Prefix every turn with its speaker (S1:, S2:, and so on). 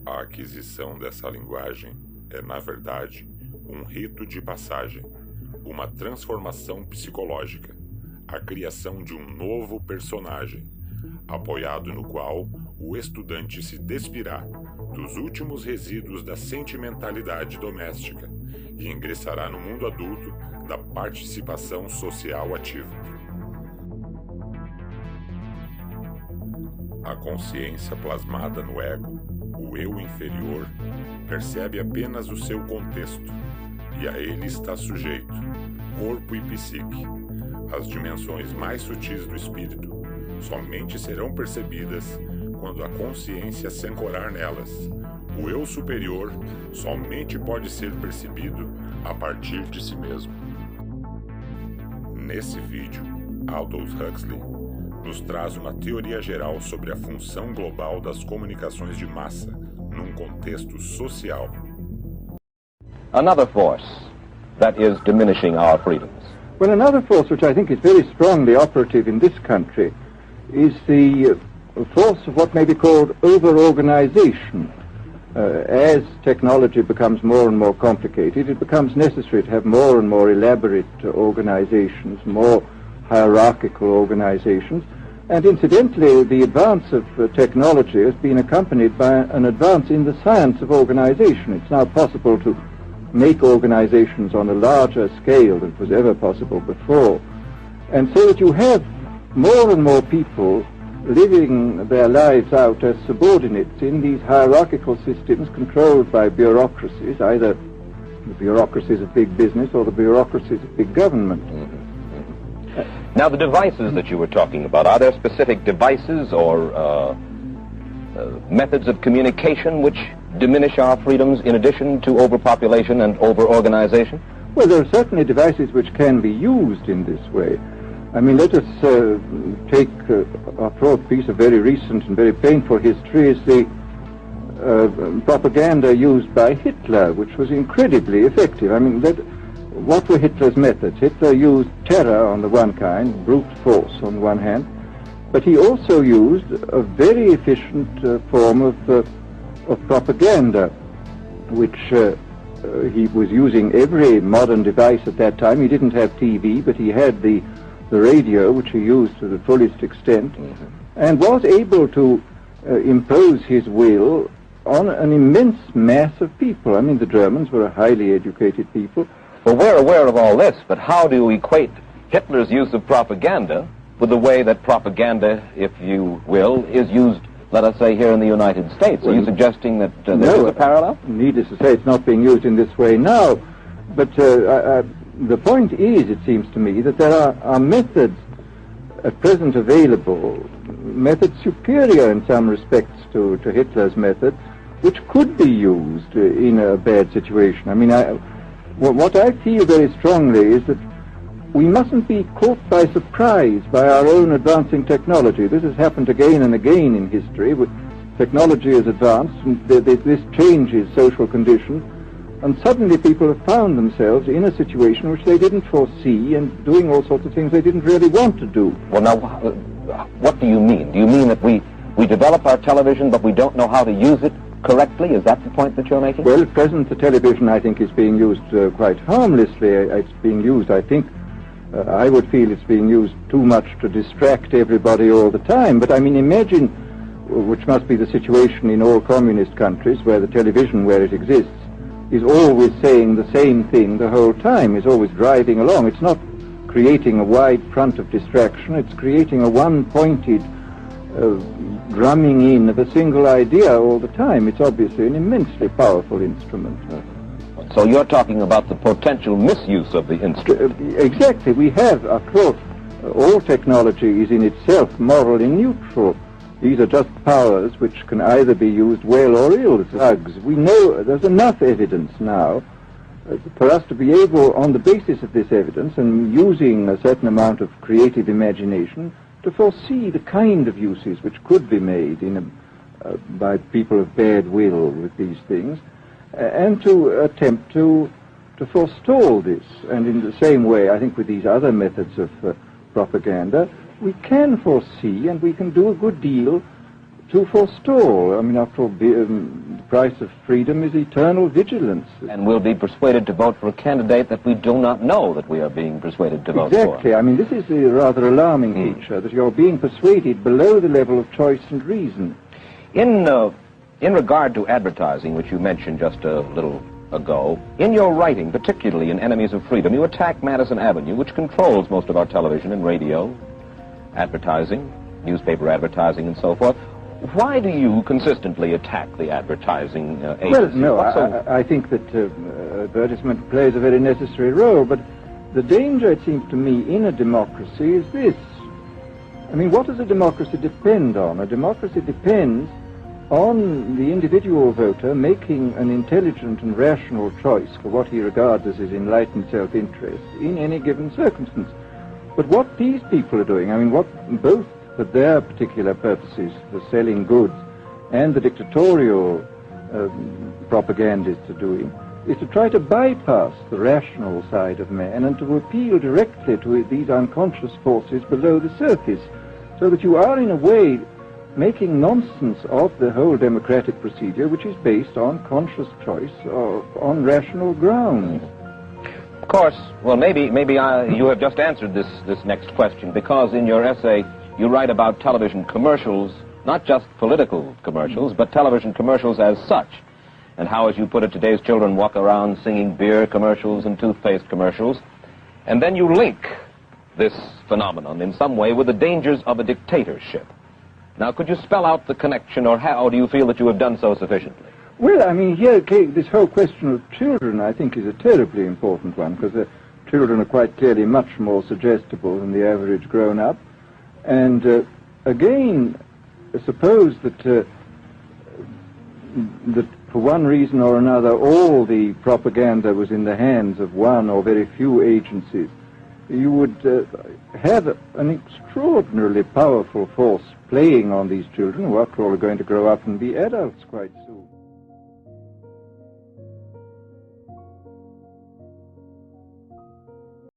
S1: A aquisição dessa linguagem é, na verdade, um rito de passagem, uma transformação psicológica, a criação de um novo personagem, apoiado no qual o estudante se despirá dos últimos resíduos da sentimentalidade doméstica e ingressará no mundo adulto da participação social ativa. A consciência plasmada no ego, o eu inferior, percebe apenas o seu contexto, e a ele está sujeito, corpo e psique. As dimensões mais sutis do espírito somente serão percebidas quando a consciência se ancorar nelas. O eu superior somente pode ser percebido a partir de si mesmo. Nesse vídeo, Aldous Huxley nos traz uma teoria geral sobre a função global das comunicações de massa num contexto social.
S2: Another force that is diminishing our freedoms.
S3: Well, another force which I think is very strongly operative in this country is the force of what may be called over-organization. As technology becomes more and more complicated, it becomes necessary to have more and more elaborate organizations, more hierarchical organizations. And incidentally, the advance of technology has been accompanied by an advance in the science of organization. It's now possible to make organizations on a larger scale than was ever possible before. And so that you have more and more people living their lives out as subordinates in these hierarchical systems controlled by bureaucracies, either the bureaucracies of big business or the bureaucracies of big government.
S2: Now, the devices that you were talking about, are there specific devices or methods of communication which diminish our freedoms in addition to overpopulation and over-organization?
S3: Well, there are certainly devices which can be used in this way. I mean, let us take a broad piece of very recent and very painful history is the propaganda used by Hitler, which was incredibly effective. I mean, what were Hitler's methods? Hitler used terror on the one kind, brute force on the one hand, but he also used a very efficient form of propaganda, which he was using every modern device at that time. He didn't have TV, but he had the radio, which he used to the fullest extent, and was able to impose his will on an immense mass of people. I mean, the Germans were a highly educated people.
S2: Well, we're aware of all this, but how do you equate Hitler's use of propaganda with the way that propaganda, if you will, is used, let us say, here in the United States? Are you suggesting that there is a parallel?
S3: Needless to say, it's not being used in this way now. But the point is, it seems to me, that there are methods at present available, methods superior in some respects to Hitler's method, which could be used in a bad situation. I mean, what I feel very strongly is that we mustn't be caught by surprise by our own advancing technology. This has happened again and again in history. Technology has advanced, and this changes social conditions, and suddenly people have found themselves in a situation which they didn't foresee and doing all sorts of things they didn't really want to do.
S2: Well, now, what do you mean? Do you mean that we develop our television, but we don't know how to use it correctly? Is that the point that you're making?
S3: Well, at present, the television, I think, is being used quite harmlessly. It's being used, I think, I would feel it's being used too much to distract everybody all the time. But, I mean, imagine, which must be the situation in all communist countries, where the television, where it exists, is always saying the same thing the whole time, is always driving along. It's not creating a wide front of distraction, it's creating a one-pointed drumming in of a single idea all the time. It's obviously an immensely powerful instrument.
S2: So you're talking about the potential misuse of the instrument.
S3: Exactly. We have, of course, all technology is in itself morally neutral. These are just powers which can either be used well or ill as drugs. We know there's enough evidence now for us to be able, on the basis of this evidence and using a certain amount of creative imagination, to foresee the kind of uses which could be made by people of bad will with these things, and to attempt to forestall this. And in the same way, I think with these other methods of propaganda, we can foresee and we can do a good deal to forestall. I mean, after all, the price of freedom is eternal vigilance.
S2: And we'll be persuaded to vote for a candidate that we do not know that we are being persuaded to vote for.
S3: Exactly. I mean, this is a rather alarming feature, that you're being persuaded below the level of choice and reason.
S2: In regard to advertising, which you mentioned just a little ago, in your writing, particularly in Enemies of Freedom, you attack Madison Avenue, which controls most of our television and radio, advertising, newspaper advertising, and so forth. Why do you consistently attack the advertising agency?
S3: Well, no, I think that advertisement plays a very necessary role, but the danger, it seems to me, in a democracy is this. I mean, what does a democracy depend on? A democracy depends on the individual voter making an intelligent and rational choice for what he regards as his enlightened self-interest in any given circumstance. But what these people are doing, I mean, what both for their particular purposes, the selling goods, and the dictatorial propagandists are doing, is to try to bypass the rational side of man and to appeal directly to these unconscious forces below the surface, so that you are, in a way, making nonsense of the whole democratic procedure, which is based on conscious choice or on rational grounds.
S2: Of course, well, maybe you have just answered this next question, because in your essay you write about television commercials, not just political commercials, but television commercials as such, and how, as you put it, today's children walk around singing beer commercials and toothpaste commercials, and then you link this phenomenon in some way with the dangers of a dictatorship. Now, could you spell out the connection, or how do you feel that you have done so sufficiently?
S3: Well, I mean, here, this whole question of children, I think, is a terribly important one, because children are quite clearly much more suggestible than the average grown-up. And, again, suppose that for one reason or another, all the propaganda was in the hands of one or very few agencies, you would have an extraordinarily powerful force playing on these children, who after all are going to grow up and be adults quite soon.